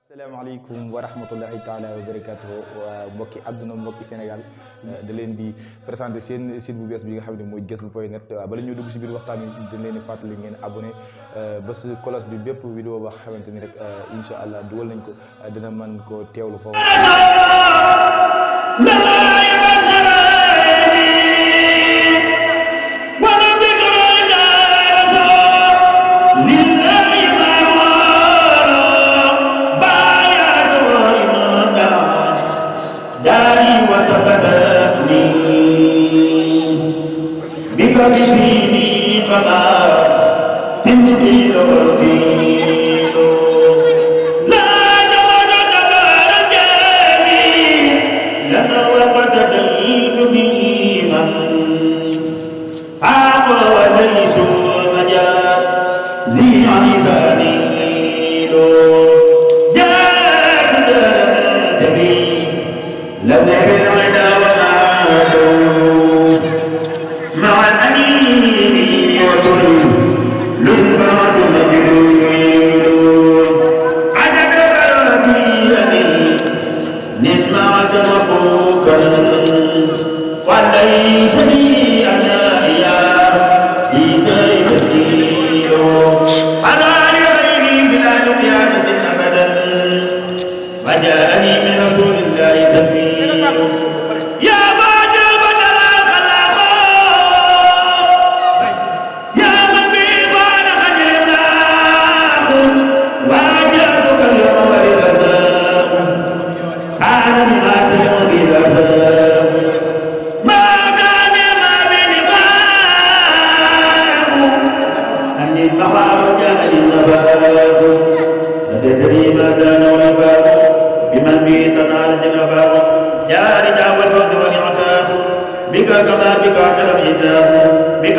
asalaamaaleykum wa rahmatullahi taala wa barakatuh mbokki àdduna mbokki Sénégal da leen di présenté seen site bu bees bi nga xam ne mooy Jazboul.net bala ñoo dugg si biir waxtaan wi dañ leen di fàttali ngeen abonné bés cloche bi bépp vidéo ba xamante ni rek incha allah dugal nañ ko dina mën ko teewlu foofu. بديني قضى تنتي لبركيت لا جمد جبار الجميل لما وقت ديت به من فاق وليس مجال ذي عنزاني جاد تبي لم يكن عدا ونادو مع الأمين وكل لنبات مجرور عدد بربيني نسمع زمقوكا وليس لي أنائيا إيساي تدير أنا لغيري بلا نبيانة أبدا وجاءني من رسول الله تنفيذ بمن به تنال الجنفاء يا رجال والفوز والعتاب بك كما بك اعترف الكتاب بك